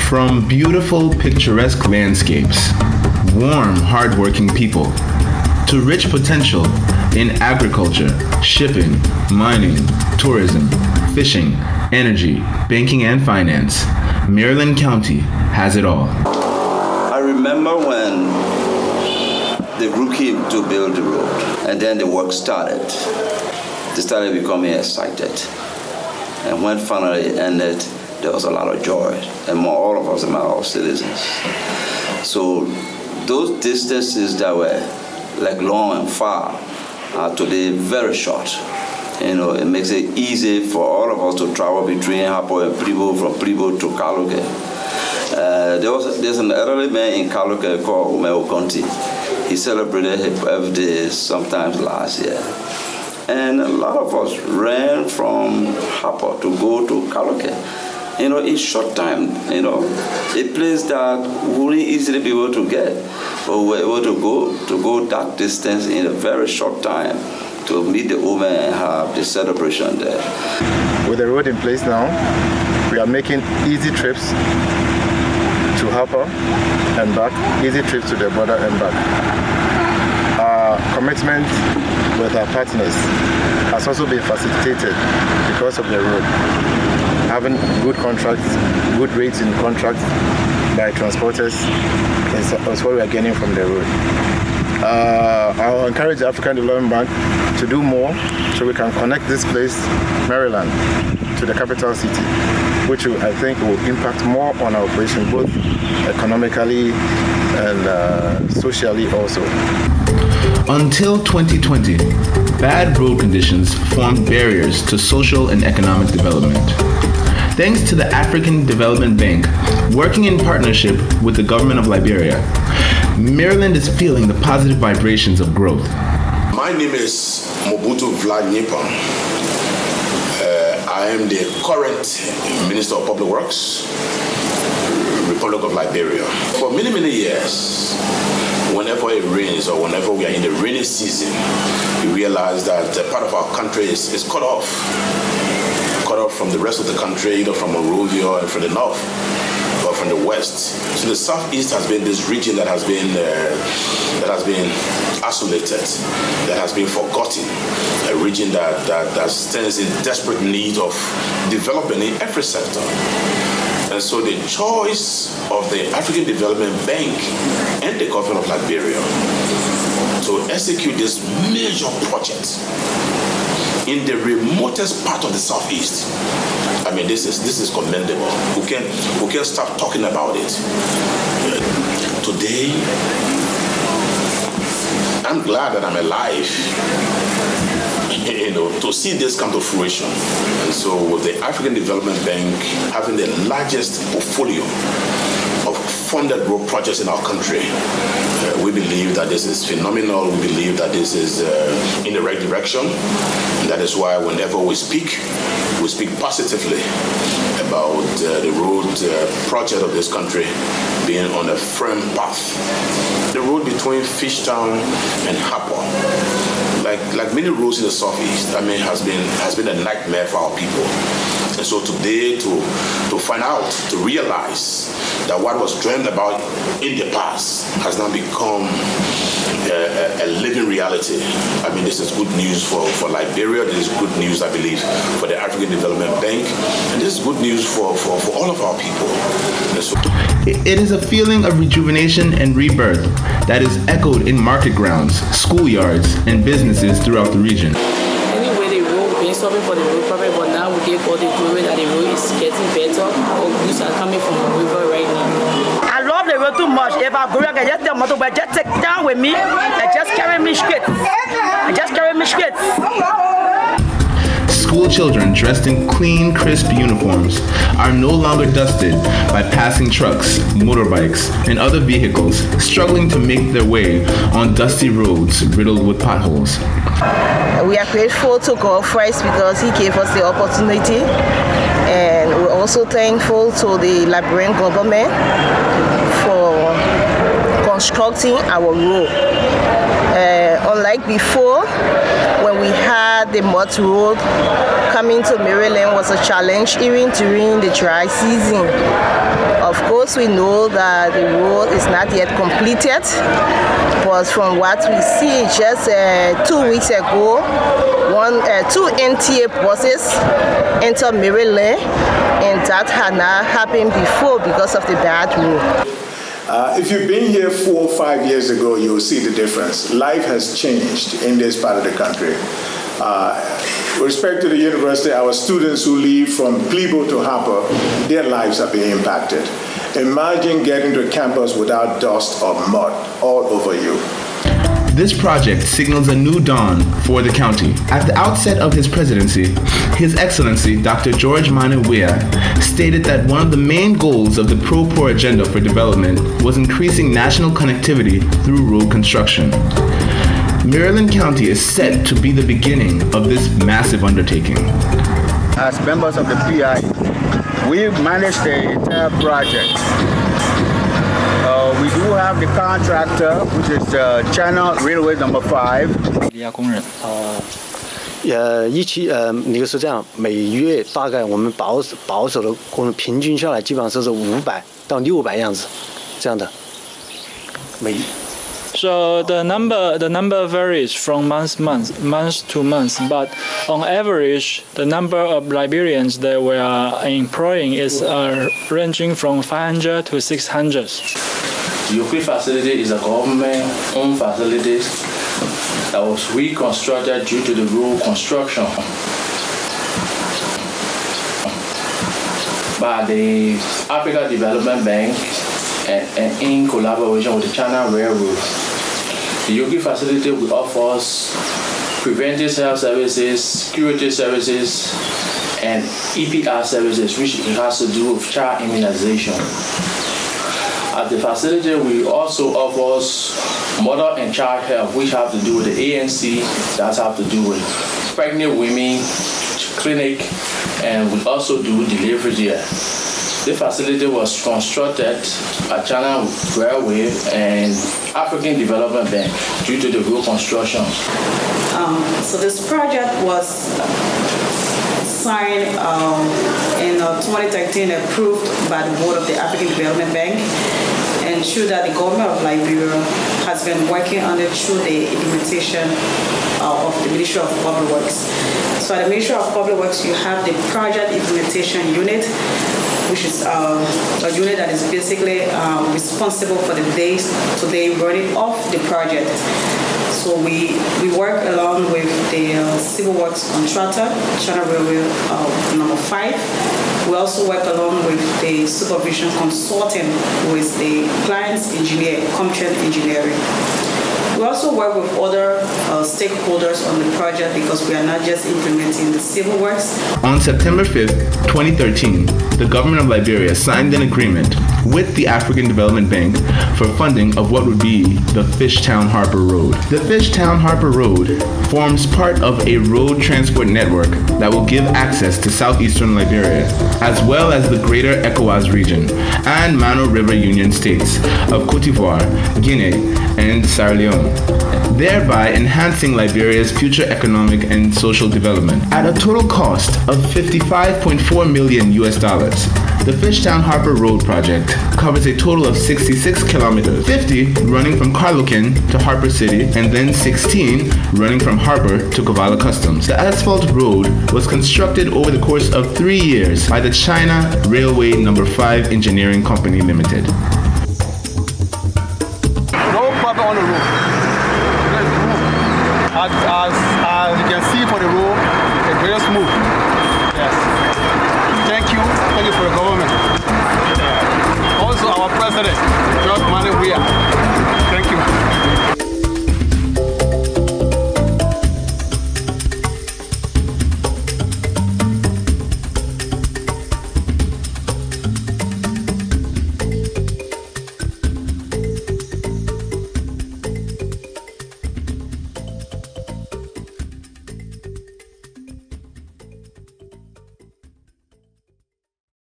From beautiful, picturesque landscapes, warm, hardworking people, to rich potential in agriculture, shipping, mining, tourism, fishing, energy, banking, and finance, Maryland County has it all. I remember when the group came to build the road, and then the work started. They started becoming excited. And when finally it ended, there was a lot of joy among all of us, among our citizens. So those distances that were like long and far are today very short. You know, it makes it easy for all of us to travel between Harper and Pribo, from Pribo to Kaluke. There's an elderly man in Kaluke called Umeo Conti. He celebrated his birthday sometimes last year. And a lot of us ran from Harper to go to Kaluke. You know, in short time, you know, a place that wouldn't easily be able to get, but we were able to go that distance in a very short time to meet the woman and have the celebration there. With the road in place now, we are making easy trips to Harper and back, easy trips to the border and back. Our commitment with our partners has also been facilitated because of the road. Having good contracts, good rates in contracts by transporters is what we are getting from the road. I'll encourage the African Development Bank to do more so we can connect this place, Maryland, to the capital city, which I think will impact more on our operation, both economically and socially also. Until 2020, bad road conditions formed barriers to social and economic development. Thanks to the African Development Bank, working in partnership with the government of Liberia, Maryland is feeling the positive vibrations of growth. My name is Mobutu Vlad Nyepam. I am the current Minister of Public Works, Republic of Liberia. For many, many years, whenever it rains or whenever we are in the rainy season, we realize that part of our country is cut off from the rest of the country, either from Monrovia or from the north or from the west. So the southeast has been this region that has been isolated, that has been forgotten, a region that stands in desperate need of development in every sector. And so the choice of the African Development Bank and the government of Liberia to execute this major project in the remotest part of the southeast, I mean, this is commendable. We can start talking about it. Today, I'm glad that I'm alive, you know, to see this come to fruition. And so with the African Development Bank having the largest portfolio of funded road projects in our country, we believe that this is phenomenal. We believe that this is in the right direction. And that is why whenever we speak positively about the road project of this country being on a firm path. The road between Fishtown and Harper, like many roads in the southeast, I mean, has been a nightmare for our people. And so today, to find out, to realize that what was dreamed about in the past has now become a living reality. I mean, this is good news for Liberia. This is good news, I believe, for the African Development Bank. And this is good news for all of our people. So, it is a feeling of rejuvenation and rebirth that is echoed in market grounds, schoolyards, and businesses throughout the region. Anyway, the road, we've been stopping for the road problem, but now we give all the glory that the road is getting better. All goods are coming from the river right now. I love the road too much. If I go, I can just tell motorbike, just take down with me and just carry me straight. School children dressed in clean, crisp uniforms are no longer dusted by passing trucks, motorbikes, and other vehicles struggling to make their way on dusty roads riddled with potholes. We are grateful to God first because He gave us the opportunity, and we're also thankful to the Liberian government for constructing our road. Unlike before, when we had the mud road coming to Maryland was a challenge even during the dry season. Of course, we know that the road is not yet completed, but from what we see, just 2 weeks ago, two NTA buses entered Maryland, and that had not happened before because of the bad road. If you've been here 4 or 5 years ago, you will see the difference. Life has changed in this part of the country. With respect to the university, our students who leave from Plebo to Harper, their lives are being impacted. Imagine getting to campus without dust or mud all over you. This project signals a new dawn for the county. At the outset of his presidency, His Excellency Dr. George Manneh Weah stated that one of the main goals of the pro-poor agenda for development was increasing national connectivity through road construction. Maryland County is set to be the beginning of this massive undertaking. As members of the PI, we manage the entire project. We do have the contractor, which is China Railway number 5. 你是这样，每月大概我们保守的工人平均下来，基本上是500到600样子，这样的。每 So the number varies from month to month, but on average, the number of Liberians that we are employing is ranging from 500 to 600. The UP facility is a government-owned facility that was reconstructed due to the road construction by the Africa Development Bank and in collaboration with the China Railroad. The Yogi facility will offer us preventive health services, security services, and EPR services, which has to do with child immunization. At the facility, we also offer mother and child health, which have to do with the ANC, that have to do with pregnant women, clinic, and we also do delivery there. The facility was constructed at China Railway and African Development Bank due to the road construction. So this project was signed in 2013, approved by the board of the African Development Bank, and through that the government of Liberia has been working on it through the implementation of the Ministry of Public Works. So at the Ministry of Public Works, you have the Project Implementation Unit, which is a unit that is basically responsible for the day-to-day running of the project. So we work along with the civil works contractor, China Railway number 5. We also work along with the supervision consultant, who is the client's engineer, Comtrend Engineering. We also work with other stakeholders on the project because we are not just implementing the civil works. On September 5th, 2013, the government of Liberia signed an agreement with the African Development Bank for funding of what would be the Fishtown-Harper Road. The Fishtown-Harper Road forms part of a road transport network that will give access to southeastern Liberia, as well as the greater ECOWAS region and Mano River Union states of Cote d'Ivoire, Guinea, and Sierra Leone, thereby enhancing Liberia's future economic and social development. At a total cost of $55.4 million US, the Fishtown-Harper Road project covers a total of 66 kilometers, 50 running from Carlocan to Harper City, and then 16 running from Harper to Kavala Customs. The asphalt road was constructed over the course of 3 years by the China Railway number 5 Engineering Company Limited.